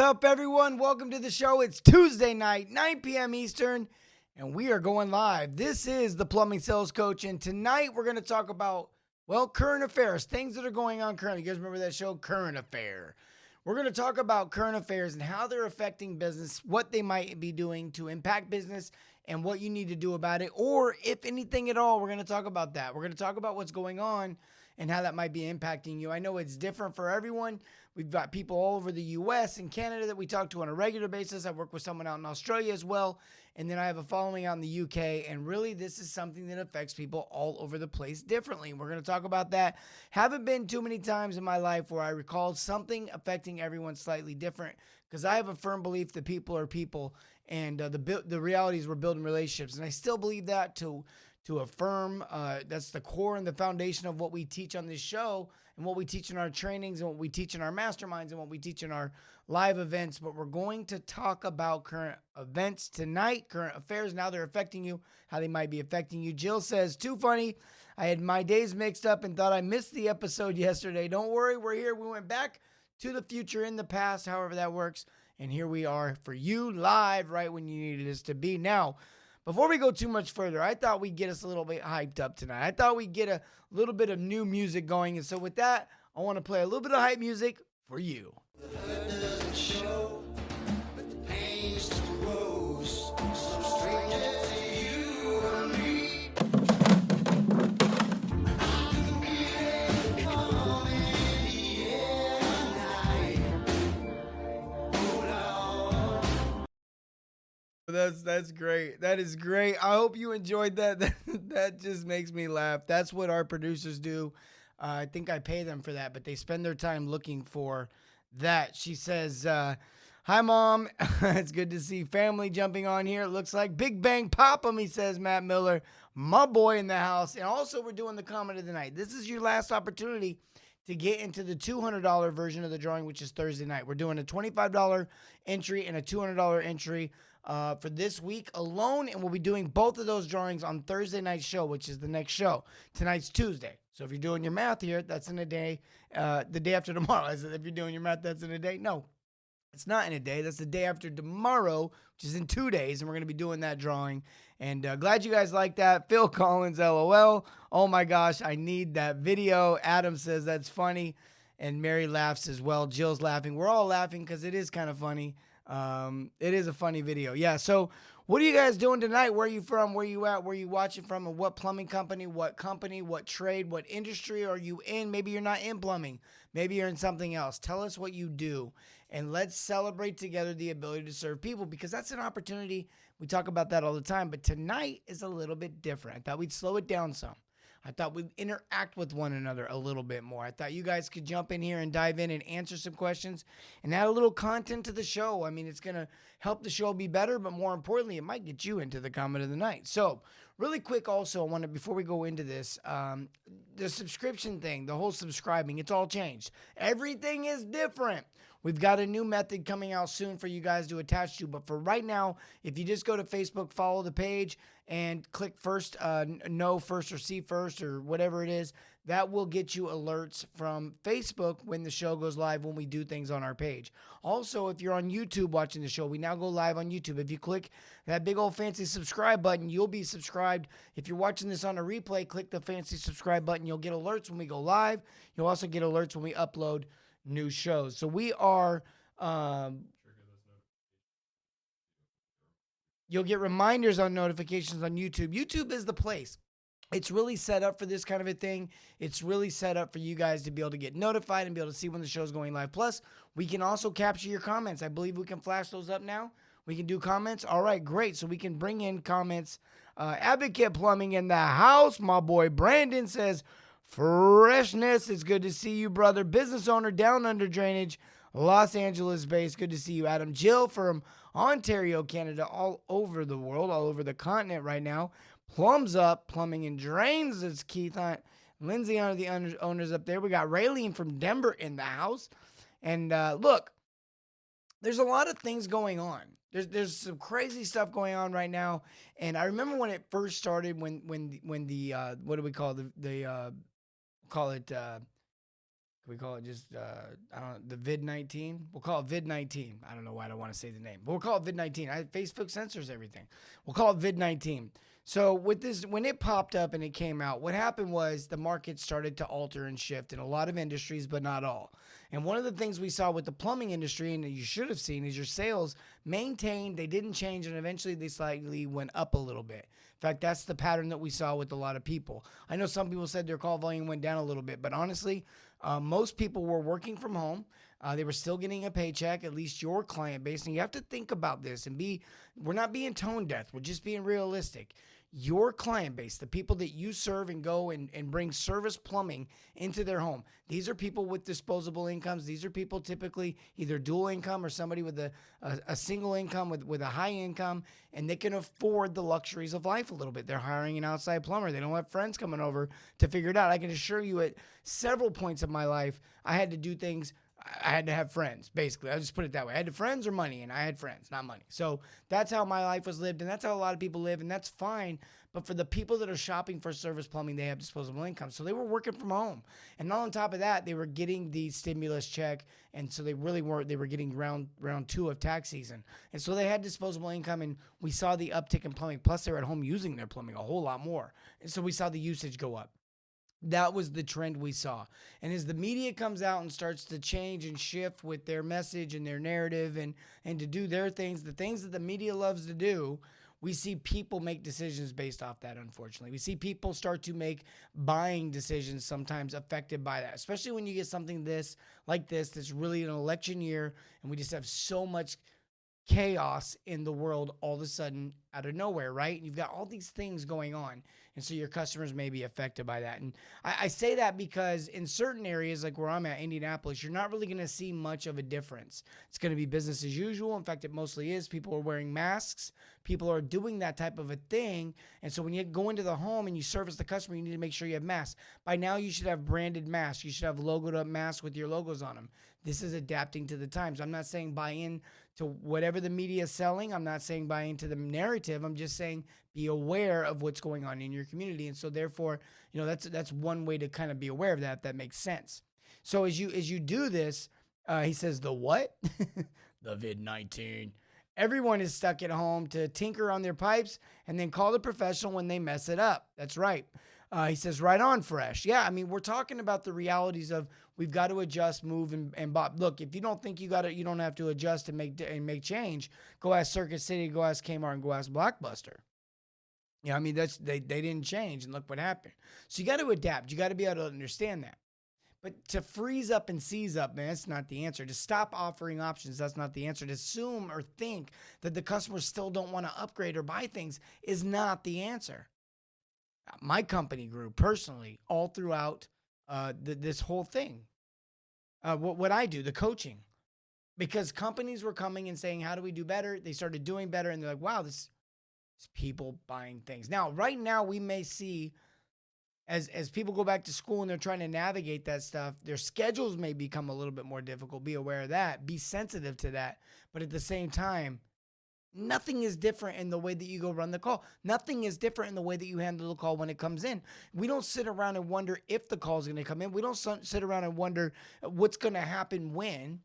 up, everyone? Welcome to the show. It's Tuesday night, 9 p.m. Eastern, and we are going live. This is the Plumbing Sales Coach, and tonight we're going to talk about, current affairs, things that are going on currently. You guys remember that show, Current Affair? We're going to talk about current affairs and how they're affecting business, what they might be doing to impact business, and what you need to do about it, or if anything at all, we're going to talk about that. We're going to talk about what's going on and how that might be impacting you. I know it's different for everyone. We've got people all over the U.S. and Canada that we talk to on a regular basis. I work with someone out in Australia as well. And then I have a following out in the UK. And really, this is something that affects people all over the place differently. We're going to talk about that. Haven't been too many times in my life where I recalled something affecting everyone slightly different, because I have a firm belief that people are people, and the reality is we're building relationships. And I still believe that to affirm. That's the core and the foundation of what we teach on this show, and what we teach in our trainings, and what we teach in our masterminds, and what we teach in our live events. But we're going to talk about current events tonight, current affairs, and how they're affecting you, how they might be affecting you. Jill says, too funny. I had my days mixed up and thought I missed the episode yesterday. Don't worry, we're here. We went back to the future in the past, however that works. And here we are for you live right when you needed us to be. Now, before we go too much further, I thought we'd get us a little bit hyped up tonight. I thought we'd get a little bit of new music going. And so with that, I want to play a little bit of hype music for you. The hurt doesn't show, but the pain's too gross. So stranger to you and me. That's great. That is great. I hope you enjoyed that. That just makes me laugh. That's what our producers do. I think I pay them for that, but they spend their time looking for that. She says, hi, Mom. It's good to see family jumping on here. It looks like Big Bang Pop 'em, he says, Matt Miller, my boy in the house. And also, we're doing the comment of the night. This is your last opportunity to get into the $200 version of the drawing, which is Thursday night. We're doing a $25 entry and a $200 entry for this week alone, and we'll be doing both of those drawings on Thursday night's show, which is the next show. Tonight's Tuesday. So if you're doing your math here, that's in a day, the day after tomorrow. If you're doing your math, that's in a day. No, it's not in a day. That's the day after tomorrow, which is in 2 days, and we're going to be doing that drawing. And glad you guys like that. Phil Collins, LOL. Oh my gosh, I need that video. Adam says that's funny, and Mary laughs as well. Jill's laughing. We're all laughing because it is kind of funny. It is a funny video. Yeah. So what are you guys doing tonight? Where are you from? Where are you at? Where are you watching from? And what plumbing company, what trade, what industry are you in? Maybe you're not in plumbing. Maybe you're in something else. Tell us what you do, and let's celebrate together the ability to serve people, because that's an opportunity. We talk about that all the time, but tonight is a little bit different. I thought we'd slow it down some. I thought we'd interact with one another a little bit more. I thought you guys could jump in here and dive in and answer some questions and add a little content to the show. I mean, it's going to help the show be better, but more importantly, it might get you into the comment of the night. So really quick also, I want to, before we go into this, the subscription thing, the whole subscribing, it's all changed. Everything is different. We've got a new method coming out soon for you guys to attach to. But for right now, if you just go to Facebook, follow the page, and click first, know first or see first or whatever it is, that will get you alerts from Facebook when the show goes live, when we do things on our page. Also, if you're on YouTube watching the show, we now go live on YouTube. If you click that big old fancy subscribe button, you'll be subscribed. If you're watching this on a replay, click the fancy subscribe button. You'll get alerts when we go live. You'll also get alerts when we upload new shows. So we are, you'll get reminders on notifications on YouTube. YouTube is the place. It's really set up for this kind of a thing. It's really set up for you guys to be able to get notified and be able to see when the show's going live. Plus, we can also capture your comments. I believe we can flash those up now. We can do comments. All right, great. So we can bring in comments. Advocate Plumbing in the house. My boy Brandon says, freshness. It's good to see you, brother. Business owner, Down Under Drainage, Los Angeles based. Good to see you, Adam. Jill from Ontario, Canada, all over the world, all over the continent right now. Plums Up, Plumbing and Drains. It's Keith Hunt. Lindsay, under the owners up there. We got Raylene from Denver in the house. And look, there's a lot of things going on. There's some crazy stuff going on right now. And I remember when it first started, when the what do we call the Can we call it just, I don't know, the vid-19? We'll call it vid-19. I don't know why I don't want to say the name, but we'll call it vid-19. Facebook censors everything. We'll call it vid-19. So with this, when it popped up and it came out, what happened was the market started to alter and shift in a lot of industries, but not all. And one of the things we saw with the plumbing industry, and you should have seen, is your sales maintained. They didn't change, and eventually they slightly went up a little bit. In fact, that's the pattern that we saw with a lot of people. I know some people said their call volume went down a little bit, but honestly, most people were working from home. They were still getting a paycheck, at least your client base. And you have to think about this and we're not being tone deaf. We're just being realistic. Your client base, the people that you serve and go and bring service plumbing into their home. These are people with disposable incomes. These are people typically either dual income or somebody with a single income with a high income, and they can afford the luxuries of life a little bit. They're hiring an outside plumber. They don't have friends coming over to figure it out. I can assure you at several points of my life, I had to do things. I had to have friends, basically. I'll just put it that way. I had friends or money, and I had friends, not money. So that's how my life was lived, and that's how a lot of people live, and that's fine. But for the people that are shopping for service plumbing, they have disposable income. So they were working from home. And on top of that, they were getting the stimulus check, and so they really weren't. They were getting round two of tax season. And so they had disposable income, and we saw the uptick in plumbing. Plus, they were at home using their plumbing a whole lot more. And so we saw the usage go up. That was the trend we saw. And as the media comes out and starts to change and shift with their message and their narrative and to do their things, the things that the media loves to do, we see people make decisions based off that, unfortunately. We see people start to make buying decisions sometimes affected by that, especially when you get something like this that's really an election year and we just have so much chaos in the world all of a sudden out of nowhere, right? You've got all these things going on. And so your customers may be affected by that. And I say that because in certain areas, like where I'm at, Indianapolis, you're not really going to see much of a difference. It's going to be business as usual. In fact, it mostly is. People are wearing masks. People are doing that type of a thing. And so when you go into the home and you service the customer, you need to make sure you have masks. By now, you should have branded masks. You should have logoed up masks with your logos on them. This is adapting to the times. I'm not saying buy in to whatever the media is selling. I'm not saying buy into the narrative. I'm just saying be aware of what's going on in your community. And so therefore, that's one way to kind of be aware of that, if that makes sense. So as you do this, he says, the what? The vid-19. Everyone is stuck at home to tinker on their pipes and then call the professional when they mess it up. That's right. He says, right on, Fresh. Yeah, I mean, we're talking about the realities of we've got to adjust, move, and Bob. Look, if you don't think you don't have to adjust and make change, go ask Circuit City, go ask Kmart, and go ask Blockbuster. I mean, they didn't change, and look what happened. So you got to adapt. You got to be able to understand that. But to freeze up and seize up, man, that's not the answer. To stop offering options, that's not the answer. To assume or think that the customers still don't want to upgrade or buy things is not the answer. My company grew personally all throughout this whole thing. What I do, the coaching, because companies were coming and saying, how do we do better? They started doing better, and they're like, wow, this is people buying things. Now, right now, we may see as people go back to school and they're trying to navigate that stuff, their schedules may become a little bit more difficult. Be aware of that. Be sensitive to that. But at the same time, nothing is different in the way that you go run the call. Nothing is different in the way that you handle the call when it comes in. We don't sit around and wonder if the call is going to come in. We don't sit around and wonder what's going to happen when.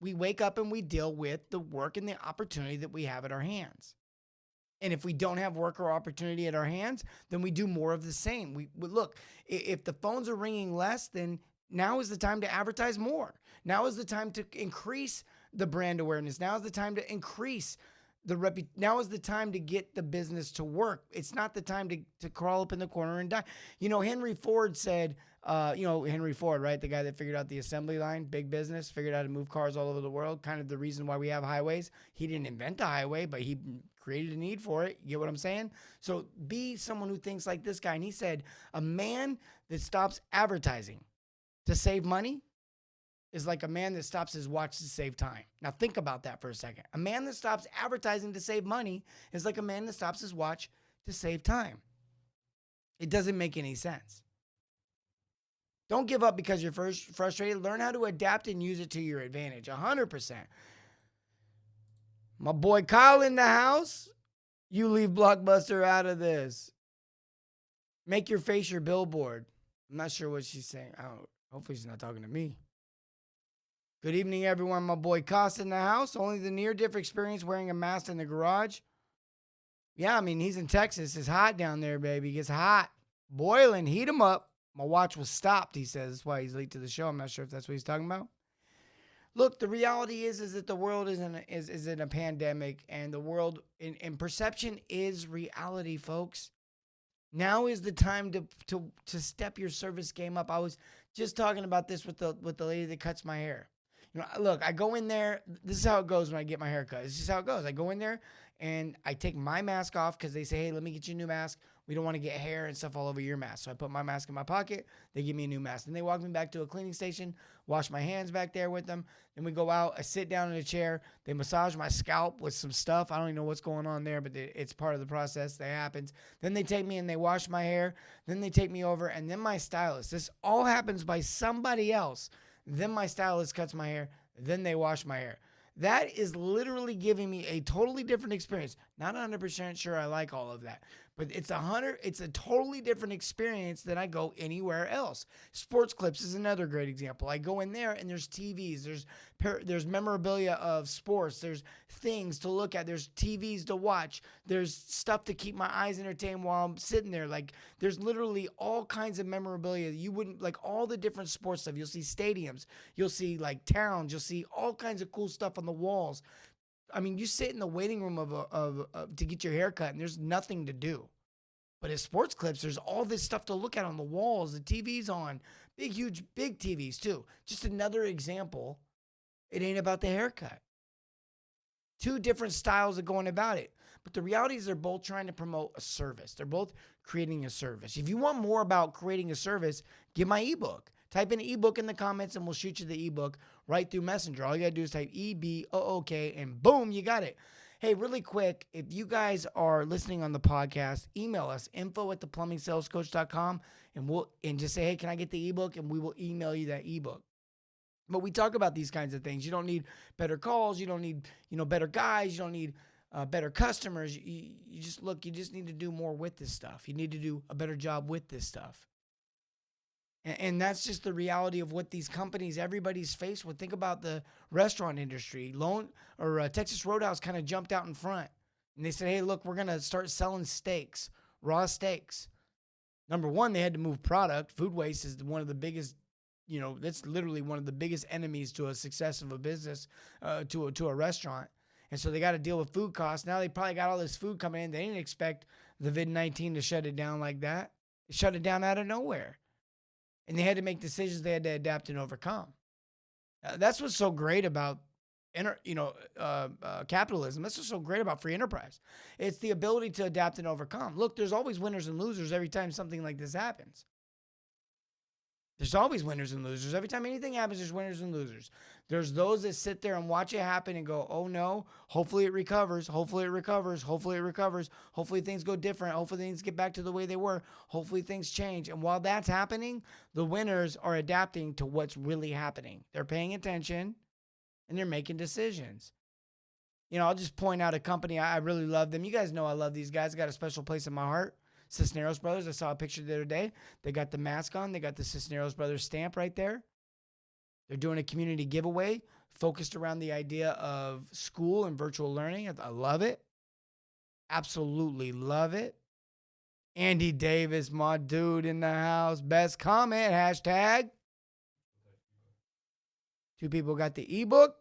We wake up and we deal with the work and the opportunity that we have at our hands. And if we don't have work or opportunity at our hands, then we do more of the same. We look, if the phones are ringing less, then now is the time to advertise more. Now is the time to increase the brand awareness. Now is the time to increase the now is the time to get the business to work. It's not the time to crawl up in the corner and die. Henry Ford said, Henry Ford, right? The guy that figured out the assembly line, big business, figured out how to move cars all over the world. Kind of the reason why we have highways. He didn't invent the highway, but he created a need for it. You get what I'm saying? So be someone who thinks like this guy. And he said, a man that stops advertising to save money is like a man that stops his watch to save time. Now think about that for a second. A man that stops advertising to save money is like a man that stops his watch to save time. It doesn't make any sense. Don't give up because you're frustrated. Learn how to adapt and use it to your advantage. 100%. My boy Kyle in the house. You leave Blockbuster out of this. Make your face your billboard. I'm not sure what she's saying. Hopefully she's not talking to me. Good evening, everyone. My boy Costa in the house. Only the near-death experience wearing a mask in the garage. Yeah, I mean, he's in Texas. It's hot down there, baby. It gets hot. Boiling. Heat him up. My watch was stopped, he says. That's why he's late to the show. I'm not sure if that's what he's talking about. Look, the reality is that the world is in a pandemic, and the world in perception is reality, folks. Now is the time to step your service game up. I was just talking about this with the lady that cuts my hair. You know, look, I go in there. This is how it goes when I get my hair cut. This is how it goes. I go in there and I take my mask off because they say, hey, let me get you a new mask. We don't want to get hair and stuff all over your mask. So I put my mask in my pocket. They give me a new mask. Then they walk me back to a cleaning station, wash my hands back there with them. Then we go out. I sit down in a chair. They massage my scalp with some stuff. I don't even know what's going on there, but it's part of the process that happens. Then they take me and they wash my hair. Then they take me over. And then my stylist. This all happens by somebody else. Then my stylist cuts my hair. Then they wash my hair. That is literally giving me a totally different experience. Not 100% sure I like all of that, but it's a totally different experience than I go anywhere else. Sports Clips is another great example. I go in there and there's TVs, there's memorabilia of sports, there's things to look at, there's TVs to watch, there's stuff to keep my eyes entertained while I'm sitting there. Like there's literally all kinds of memorabilia. You wouldn't like all the different sports stuff. You'll see stadiums, you'll see like towns, you'll see all kinds of cool stuff on the walls. I mean, you sit in the waiting room of to get your hair cut, and there's nothing to do. But at Sports Clips, there's all this stuff to look at on the walls, the TV's on, huge, big TVs too. Just another example. It ain't about the haircut. Two different styles of going about it. But the reality is they're both trying to promote a service. They're both creating a service. If you want more about creating a service, get my ebook. Type in ebook in the comments and we'll shoot you the ebook right through Messenger. All you got to do is type EBOOK and boom, you got it. Hey, really quick, if you guys are listening on the podcast, email us, info@theplumbingsalescoach.com, and just say, hey, can I get the ebook? And we will email you that ebook. But we talk about these kinds of things. You don't need better calls. You don't need, better guys. You don't need better customers. You just need to do more with this stuff. You need to do a better job with this stuff. And that's just the reality of what these companies, everybody's faced with. Think about the restaurant industry. Texas Roadhouse kind of jumped out in front. And they said, hey, look, we're going to start selling steaks, raw steaks. Number one, they had to move product. Food waste is one of the biggest, that's literally one of the biggest enemies to a success of a business, to a restaurant. And so they got to deal with food costs. Now they probably got all this food coming in. They didn't expect the COVID-19 to shut it down like that. It shut it down out of nowhere. And they had to make decisions they had to adapt and overcome. That's what's so great about capitalism. That's what's so great about free enterprise. It's the ability to adapt and overcome. Look, there's always winners and losers every time something like this happens. There's always winners and losers. Every time anything happens, there's winners and losers. There's those that sit there and watch it happen and go, oh no, hopefully it recovers. Hopefully it recovers. Hopefully it recovers. Hopefully things go different. Hopefully things get back to the way they were. Hopefully things change. And while that's happening, the winners are adapting to what's really happening. They're paying attention and they're making decisions. I'll just point out a company. I really love them. You guys know I love these guys. I got a special place in my heart. Cisneros Brothers. I saw a picture the other day. They got the mask on. They got the Cisneros Brothers stamp right there. They're doing a community giveaway focused around the idea of school and virtual learning. I love it. Absolutely love it. Andy Davis, my dude in the house. Best comment, hashtag. Two people got the ebook.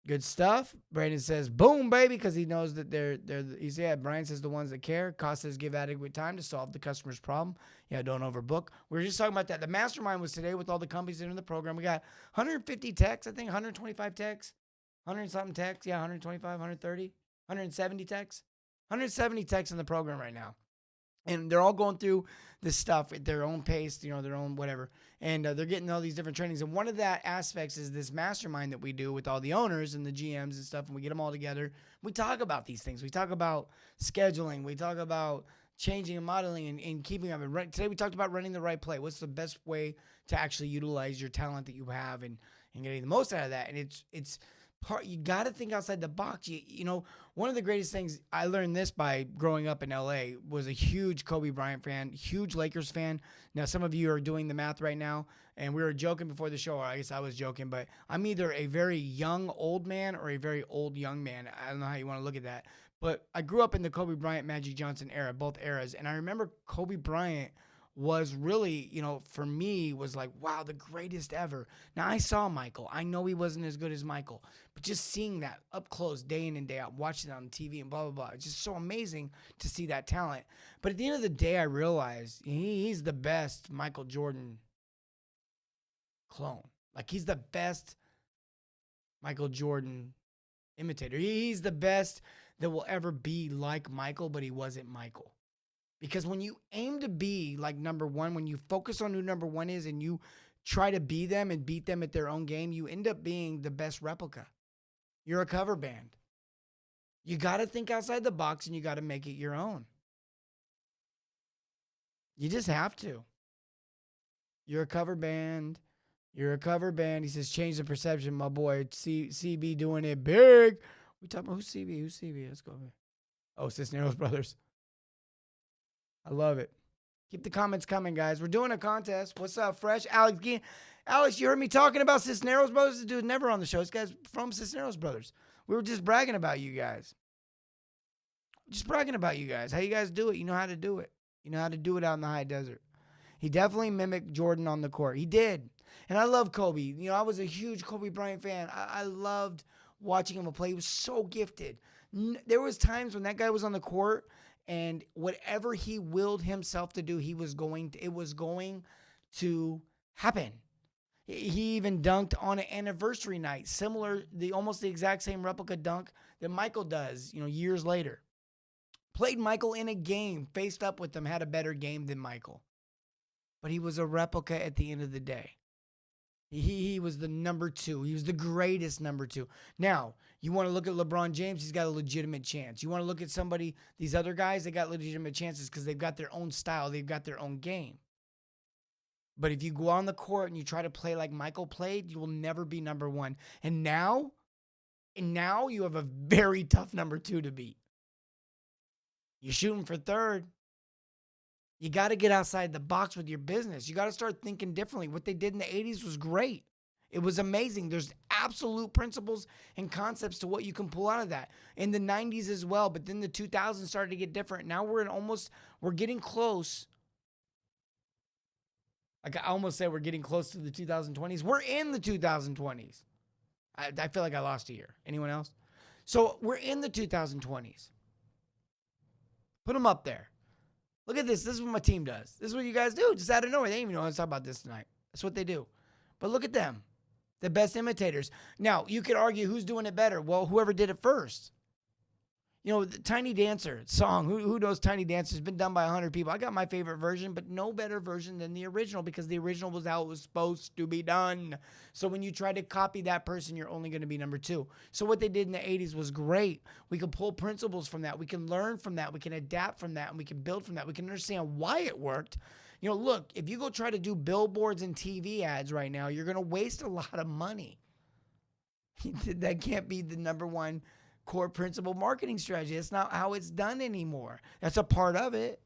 Good stuff. Brandon says, boom, baby, because he knows that Brian says the ones that care. Cost says give adequate time to solve the customer's problem. Yeah, don't overbook. We were just talking about that. The mastermind was today with all the companies in the program. We got 150 techs, I think, 125 techs, 100-something techs. Yeah, 125, 130, 170 techs. 170 techs in the program right now. And they're all going through this stuff at their own pace, their own whatever. And they're getting all these different trainings. And one of that aspects is this mastermind that we do with all the owners and the GMs and stuff. And we get them all together. We talk about these things. We talk about scheduling. We talk about changing and modeling and keeping up. And today we talked about running the right play. What's the best way to actually utilize your talent that you have and getting the most out of that? And it's You got to think outside the box. One of the greatest things I learned this by growing up in LA was a huge Kobe Bryant fan, huge Lakers fan. Now some of you are doing the math right now, and we were joking before the show, or I guess I was joking, but I'm either a very young old man or a very old young man. I don't know how you want to look at that. But I grew up in the Kobe Bryant, Magic Johnson era, both eras, and I remember Kobe Bryant was really, for me, was like, wow, the greatest ever. Now, I saw Michael. I know he wasn't as good as Michael, but just seeing that up close day in and day out, watching it on TV and blah, blah, blah, it's just so amazing to see that talent. But at the end of the day, I realized he's the best Michael Jordan clone. Like, he's the best Michael Jordan imitator. He's the best that will ever be like Michael, but he wasn't Michael. Because when you aim to be like number one, when you focus on who number one is and you try to be them and beat them at their own game, you end up being the best replica. You're a cover band. You got to think outside the box and you got to make it your own. You just have to. You're a cover band. You're a cover band. He says, change the perception, my boy. CB doing it big. We talking about who's CB? Who's CB? Let's go. Oh, Cisneros Brothers. I love it. Keep the comments coming, guys. We're doing a contest. What's up, Fresh? Alex Geen. Alex, you heard me talking about Cisneros Brothers? This dude's never on the show. This guy's from Cisneros Brothers. We were just bragging about you guys. Just bragging about you guys. How you guys do it. You know how to do it. You know how to do it out in the high desert. He definitely mimicked Jordan on the court. He did. And I love Kobe. I was a huge Kobe Bryant fan. I loved watching him play. He was so gifted. There was times when that guy was on the court and whatever he willed himself to do, it was going to happen. He even dunked on an anniversary night, almost the exact same replica dunk that Michael does, years later. Played Michael in a game, faced up with him, had a better game than Michael. But he was a replica at the end of the day. He was the number two. He was the greatest number two. Now, you want to look at LeBron James, he's got a legitimate chance. You want to look at these other guys, they got legitimate chances because they've got their own style. They've got their own game. But if you go on the court and you try to play like Michael played, you will never be number one. And now you have a very tough number two to beat. You're shooting for third. You got to get outside the box with your business. You got to start thinking differently. What they did in the 80s was great. It was amazing. There's absolute principles and concepts to what you can pull out of that. In the 90s as well, but then the 2000s started to get different. Now we're getting close. Like I almost said we're getting close to the 2020s. We're in the 2020s. I feel like I lost a year. Anyone else? So we're in the 2020s. Put them up there. Look at this. This is what my team does. This is what you guys do. Just out of nowhere. They didn't even know I was talking about this tonight. That's what they do. But look at them. The best imitators. Now, you could argue who's doing it better. Well, whoever did it first. The Tiny Dancer song. Who knows Tiny Dancer? It's been done by 100 people. I got my favorite version, but no better version than the original because the original was how it was supposed to be done. So when you try to copy that person, you're only going to be number two. So what they did in the 80s was great. We can pull principles from that. We can learn from that. We can adapt from that. And we can build from that. We can understand why it worked. Look, if you go try to do billboards and TV ads right now, you're going to waste a lot of money. That can't be the number one core principle marketing strategy. That's not how it's done anymore. That's a part of it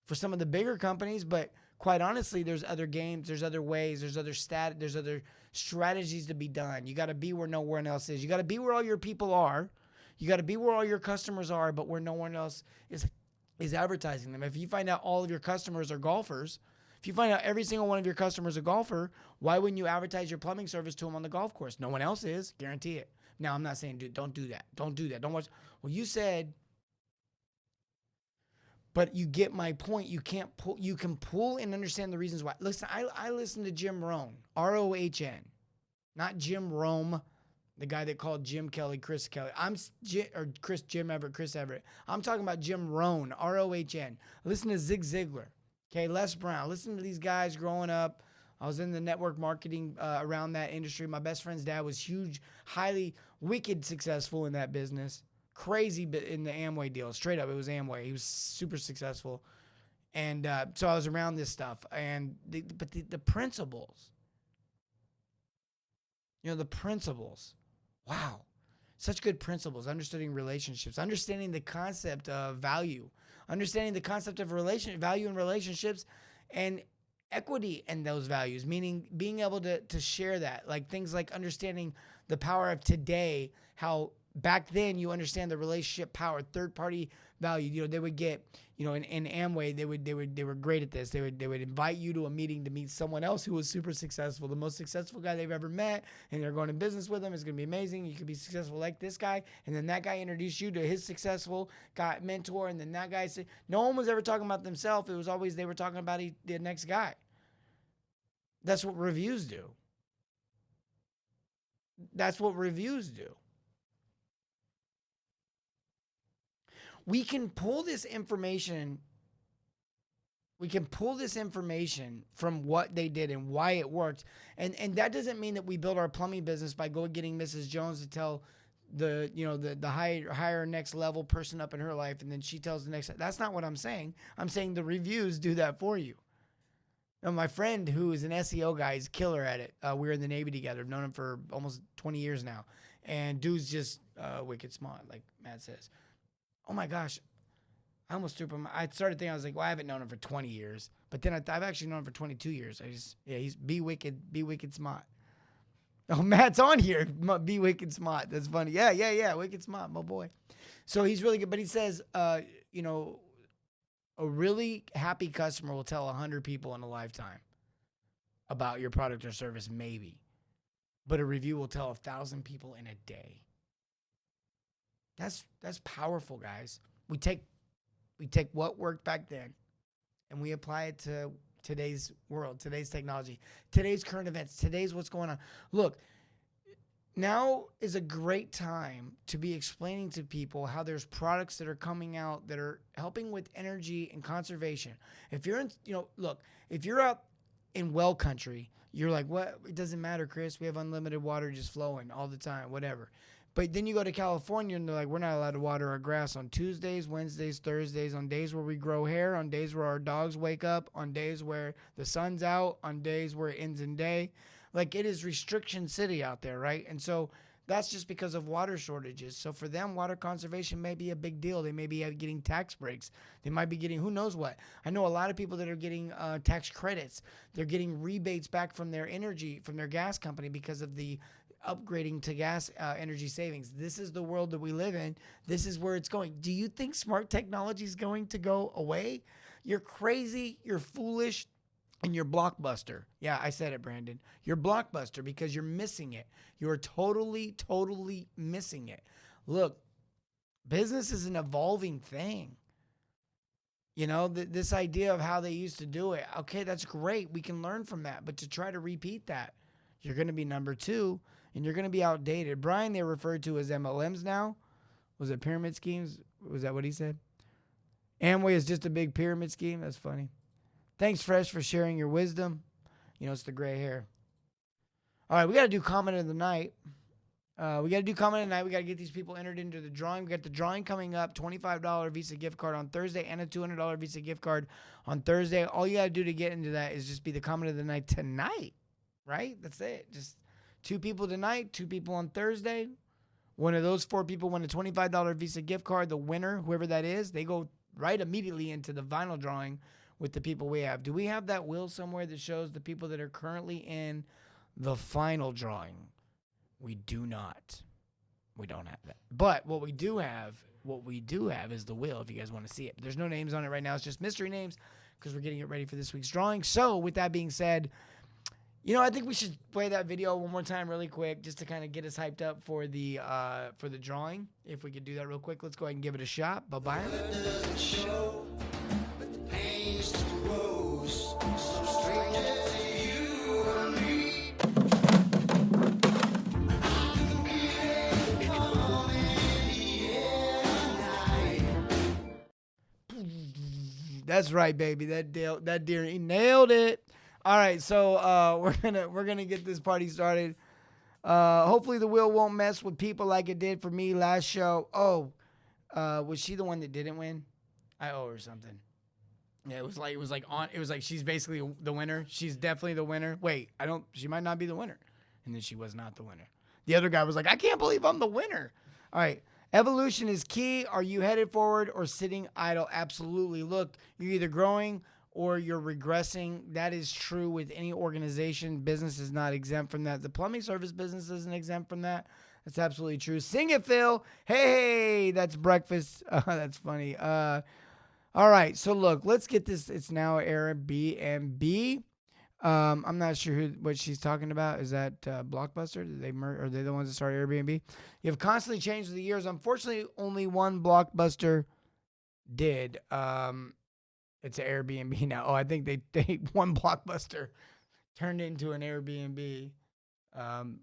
for some of the bigger companies, but quite honestly, there's other games, there's other ways, there's other strategies to be done. You got to be where no one else is. You got to be where all your people are. You got to be where all your customers are, but where no one else is advertising them. If you find out all of your customers are golfers, if you find out every single one of your customers is a golfer, why wouldn't you advertise your plumbing service to them on the golf course? No one else is. Guarantee it. Now, I'm not saying, dude, don't do that. Don't do that. Don't watch. Well, you said, but you get my point. You can pull and understand the reasons why. Listen, I listen to Jim Rohn, R-O-H-N, not Jim Rome, the guy that called Jim Kelly, Chris Kelly. Jim Everett, Chris Everett. I'm talking about Jim Rohn, R-O-H-N. Listen to Zig Ziglar, okay, Les Brown. Listen to these guys growing up. I was in the network marketing around that industry. My best friend's dad was huge, highly, wicked successful in that business. Crazy in the Amway deal. Straight up, it was Amway. He was super successful. And so I was around this stuff. And the principles, the principles Wow. Such good principles, understanding relationships, understanding the concept of value, understanding the concept of value in relationships, and equity in those values, meaning being able to share that. Like things like understanding the power of today, how back then you understand the relationship power, third party value. They would get, in Amway, they were great at this. They would invite you to a meeting to meet someone else who was super successful, the most successful guy they've ever met, and they're going to business with him. It's going to be amazing. You could be successful like this guy, and then that guy introduced you to his successful guy mentor, and then that guy said, no one was ever talking about themselves. It was always they were talking about the next guy. That's what reviews do. That's what reviews do. We can pull this information. We can pull this information from what they did and why it worked. And that doesn't mean that we build our plumbing business by getting Mrs. Jones to tell the higher next level person up in her life, and then she tells the next. That's not what I'm saying. I'm saying the reviews do that for you. Now, my friend who is an SEO guy is killer at it. We were in the Navy together. I've known him for almost 20 years now. And dude's just wicked smart, like Matt says. Oh my gosh. I almost threw him. I started thinking, I was like, well, I haven't known him for 20 years. But then I've actually known him for 22 years. He's be wicked smart. Oh, Matt's on here. Be wicked smart. That's funny. Yeah. Wicked smart, my boy. So he's really good. But he says, a really happy customer will tell 100 people in a lifetime about your product or service, maybe. But a review will tell 1,000 people in a day. That's powerful, guys. We take what worked back then and we apply it to today's world, today's technology, today's current events, today's what's going on. Look, now is a great time to be explaining to people how there's products that are coming out that are helping with energy and conservation. If you're in, if you're out in well country, you're like, what? It doesn't matter, Chris. We have unlimited water just flowing all the time, whatever. But then you go to California and they're like, we're not allowed to water our grass on Tuesdays, Wednesdays, Thursdays, on days where we grow hair, on days where our dogs wake up, on days where the sun's out, on days where it ends in day. Like, it is restriction city out there, right? And so that's just because of water shortages. So for them, water conservation may be a big deal. They may be getting tax breaks. They might be getting who knows what. I know a lot of people that are getting tax credits. They're getting rebates back from their energy, from their gas company because of the upgrading to gas energy savings. This is the world that we live in. This is where it's going. Do you think smart technology is going to go away? You're crazy. You're foolish. And you're Blockbuster. Yeah, I said it, Brandon. You're Blockbuster because you're missing it. You're totally missing it. Look, business is an evolving thing. This idea of how they used to do it. Okay, that's great. We can learn from that. But to try to repeat that, you're going to be number two, and you're going to be outdated. Brian, they're referred to as MLMs now. Was it pyramid schemes? Was that what he said? Amway is just a big pyramid scheme? That's funny. Thanks, Fresh, for sharing your wisdom. It's the gray hair. All right, we got to do comment of the night. We got to get these people entered into the drawing. We got the drawing coming up, $25 Visa gift card on Thursday and a $200 Visa gift card on Thursday. All you got to do to get into that is just be the comment of the night tonight, right? That's it. Just 2 people tonight, 2 people on Thursday. One of those 4 people win a $25 Visa gift card. The winner, whoever that is, they go right immediately into the final drawing with the people we have. Do we have that wheel somewhere that shows the people that are currently in the final drawing? We do not. We don't have that. But what we do have is the wheel, if you guys want to see it. There's no names on it right now. It's just mystery names because we're getting it ready for this week's drawing. So with that being said, I think we should play that video one more time really quick just to kind of get us hyped up for the drawing. If we could do that real quick, let's go ahead and give it a shot. Bye-bye. That's right, baby. That deer, he nailed it. All right, so we're gonna get this party started. Hopefully the wheel won't mess with people like it did for me last show. Oh, was she the one that didn't win? I owe her something. Yeah, it was like she's basically the winner. She's definitely the winner. Wait, she might not be the winner. And then she was not the winner. The other guy was like, I can't believe I'm the winner. All right. Evolution is key. Are you headed forward or sitting idle? Absolutely. Look, you're either growing or you're regressing. That is true with any organization. Business is not exempt from that. The plumbing service business isn't exempt from that. That's absolutely true. Sing it, Phil. Hey, that's breakfast. That's funny. All right. So look, let's get this. It's now Airbnb. I'm not sure what she's talking about. Is that Blockbuster? Did they are they the ones that started Airbnb? You've constantly changed with the years. Unfortunately, only one Blockbuster did. It's an Airbnb now. Oh, I think they one Blockbuster turned into an Airbnb.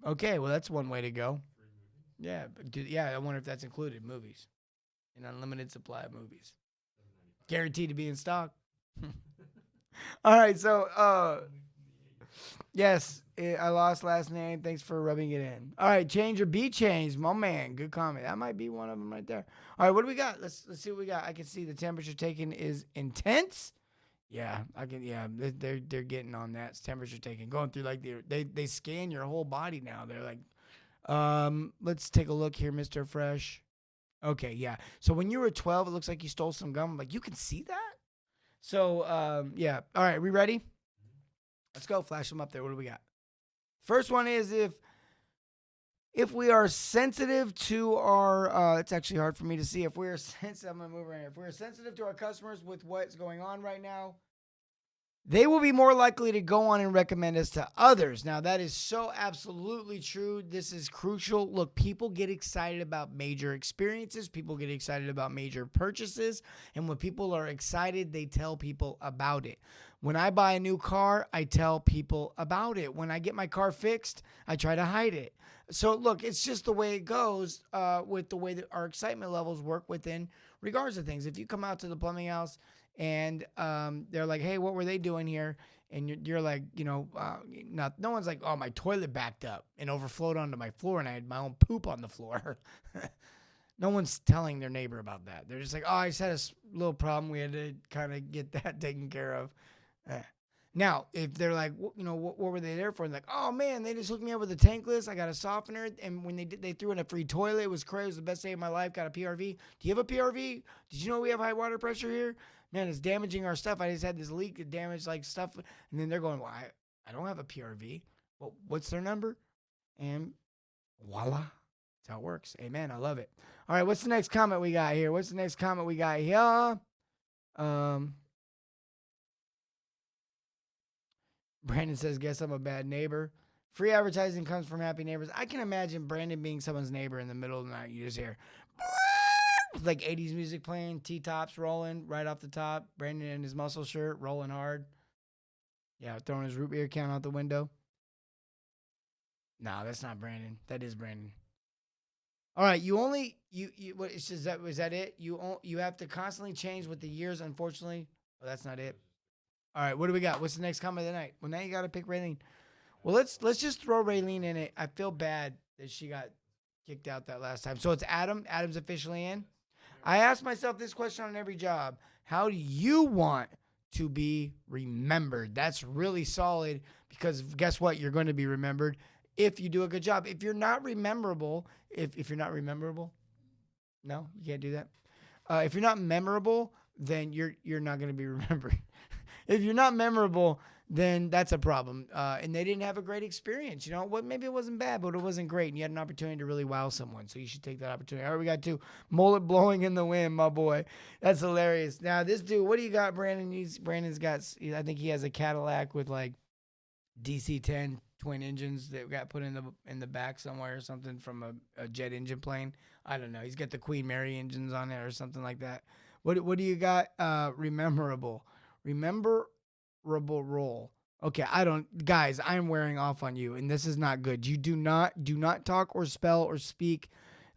Okay, well that's one way to go. Yeah, I wonder if that's included movies, an unlimited supply of movies, guaranteed to be in stock. All right, so yes, I lost last name. Thanks for rubbing it in. All right, change or be changed, my man. Good comment. That might be one of them right there. All right, what do we got? Let's see what we got. I can see the temperature taken is intense. Yeah, I can. Yeah, they're getting on that. It's temperature taking, going through like they scan your whole body now. They're like, let's take a look here, Mr. Fresh. Okay, yeah. So when you were 12, it looks like you stole some gum. I'm like, you can see that? So, yeah. All right, we ready? Let's go. Flash them up there. What do we got? First one is if we are sensitive to our, it's actually hard for me to see. If we are sensitive, I'm going to move around here. If we're sensitive to our customers with what's going on right now, they will be more likely to go on and recommend us to others. Now, that is so absolutely true. This is crucial. Look, people get excited about major experiences. People get excited about major purchases. And when people are excited, they tell people about it. When I buy a new car, I tell people about it. When I get my car fixed, I try to hide it. So, look, it's just the way it goes with the way that our excitement levels work within regards to things. If you come out to the plumbing house, and they're like, hey, what were they doing here? And you're like, no one's like, oh, my toilet backed up and overflowed onto my floor and I had my own poop on the floor. No one's telling their neighbor about that. They're just like, oh, I just had a little problem. We had to kind of get that taken care of. Now, if they're like, what were they there for? And like, oh, man, they just hooked me up with a tankless. I got a softener. And when they threw in a free toilet. It was crazy. It was the best day of my life. Got a PRV. Do you have a PRV? Did you know we have high water pressure here? Man, it's damaging our stuff. I just had this leak. It damaged like stuff. And then they're going, well, I don't have a PRV. Well, what's their number? And voila. That's how it works. Amen. I love it. All right. What's the next comment we got here? Brandon says, guess I'm a bad neighbor. Free advertising comes from happy neighbors. I can imagine Brandon being someone's neighbor in the middle of the night. You just hear like 80s music playing, T-tops rolling right off the top. Brandon in his muscle shirt rolling hard. Yeah, throwing his root beer can out the window. No, that's not Brandon. That is Brandon. All right, is that it? You have to constantly change with the years, unfortunately. Oh, that's not it. All right, what do we got? What's the next comment of the night? Well, now you got to pick Raylene. Well, let's just throw Raylene in it. I feel bad that she got kicked out that last time. So it's Adam. Adam's officially in. I ask myself this question on every job. How do you want to be remembered? That's really solid because guess what? You're going to be remembered if you do a good job. If you're not rememberable, if you're not rememberable, no, you can't do that. If you're not memorable, then you're not going to be remembered. If you're not memorable, then that's a problem. And they didn't have a great experience. Maybe it wasn't bad, but it wasn't great. And you had an opportunity to really wow someone. So you should take that opportunity. All right, we got 2. Mullet blowing in the wind, my boy. That's hilarious. Now, this dude, what do you got, Brandon? Brandon's got, I think he has a Cadillac with like DC-10 twin engines that got put in the back somewhere or something from a jet engine plane. I don't know. He's got the Queen Mary engines on it or something like that. What do you got? Rememberable role. Okay, guys, I'm wearing off on you, and this is not good. You do not talk or spell or speak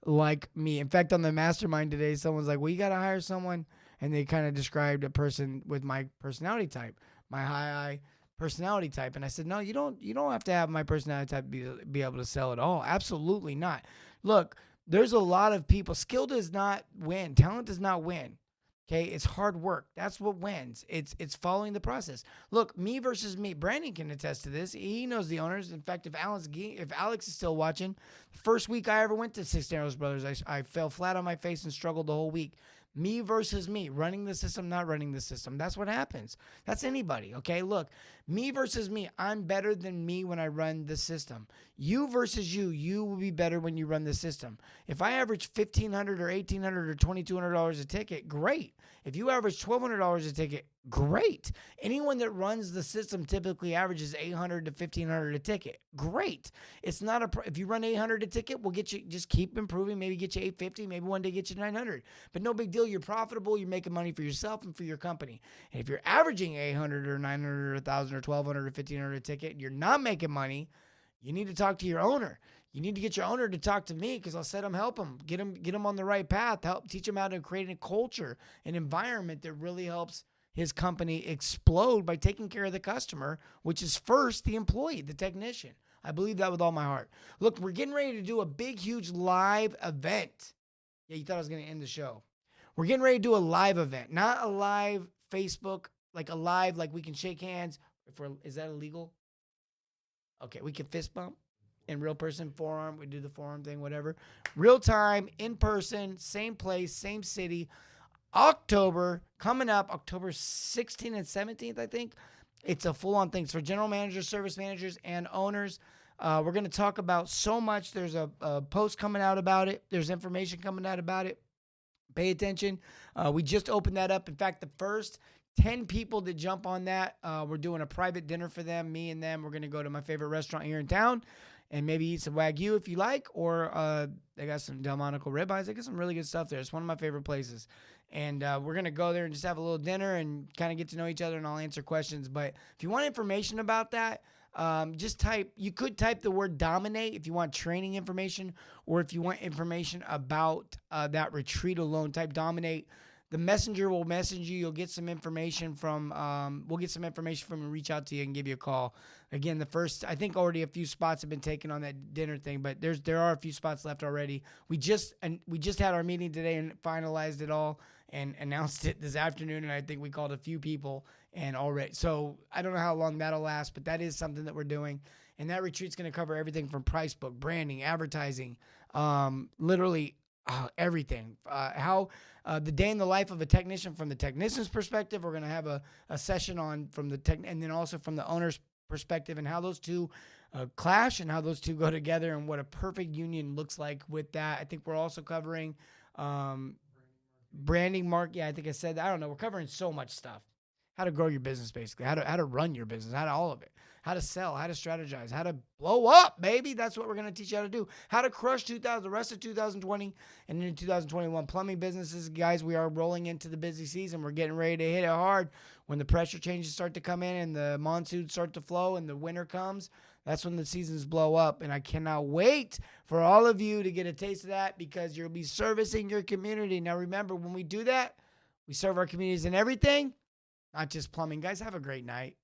like me. In fact, on the mastermind today, someone's like, well, you got to hire someone, and they kind of described a person with my personality type, my high I personality type. And I said, no, you don't have to have my personality type to be able to sell at all. Absolutely not. Look, there's a lot of people. Skill does not win. Talent does not win. Okay, it's hard work. That's what wins. It's following the process. Look, me versus me. Brandon can attest to this. He knows the owners. In fact, if Alex is still watching, the first week I ever went to Cisneros Brothers, I fell flat on my face and struggled the whole week. Me versus me, running the system, not running the system. That's what happens. That's anybody. Okay, look, me versus me. I'm better than me when I run the system. You versus you will be better when you run the system. If I average $1,500 or $1,800 or $2,200 a ticket, great. If you average $1,200 a ticket, great. Anyone that runs the system typically averages $800 to $1,500 a ticket. Great. It's not if you run $800 a ticket, we'll get you, just keep improving. Maybe get you $850, maybe one day get you $900. But no big deal. You're profitable. You're making money for yourself and for your company. And if you're averaging $800 or $900 or $1,000 or $1,200 or $1,500 a ticket, and you're not making money, you need to talk to your owner. You need to get your owner to talk to me because I'll set him, help him, get him on the right path, help teach him how to create a culture, an environment that really helps his company explode by taking care of the customer, which is first the employee, the technician. I believe that with all my heart. Look, we're getting ready to do a big, huge live event. Yeah, you thought I was going to end the show. We're getting ready to do a live event, not a live Facebook, like a live, like we can shake hands. Is that illegal? Okay, we can fist bump. In real person, forearm, we do the forearm thing, whatever. Real time, in person, same place, same city. October, coming up, October 16th and 17th, I think. It's a full-on thing. It's for general managers, service managers, and owners. We're going to talk about so much. There's a post coming out about it. There's information coming out about it. Pay attention. We just opened that up. In fact, the first 10 people that jump on that, we're doing a private dinner for them, me and them. We're going to go to my favorite restaurant here in town and maybe eat some Wagyu if you like, or they got some Delmonico ribeyes. They got some really good stuff there. It's one of my favorite places. And we're going to go there and just have a little dinner and kind of get to know each other, and I'll answer questions. But if you want information about that, you could type the word dominate if you want training information, or if you want information about that retreat alone, type dominate. The messenger will message you. You'll get some information from, we'll get some information from and reach out to you and give you a call. Again, I think already a few spots have been taken on that dinner thing, but there are a few spots left already. We just had our meeting today and finalized it all and announced it this afternoon. And I think we called a few people and already, so I don't know how long that'll last, but that is something that we're doing. And that retreat's going to cover everything from price book, branding, advertising, literally everything. The day in the life of a technician from the technician's perspective. We're going to have a session on from the tech, and then also from the owner's perspective, and how those two clash and how those two go together and what a perfect union looks like with that. I think we're also covering branding, yeah, I think I said that. I don't know. We're covering so much stuff. How to grow your business, basically. How to run your business. All of it. How to sell. How to strategize. How to blow up, baby. That's what we're going to teach you how to do. How to crush the rest of 2020 and into 2021. Plumbing businesses, guys, we are rolling into the busy season. We're getting ready to hit it hard. When the pressure changes start to come in and the monsoons start to flow and the winter comes, that's when the seasons blow up. And I cannot wait for all of you to get a taste of that, because you'll be servicing your community. Now, remember, when we do that, we serve our communities in everything, not just plumbing. Guys, have a great night.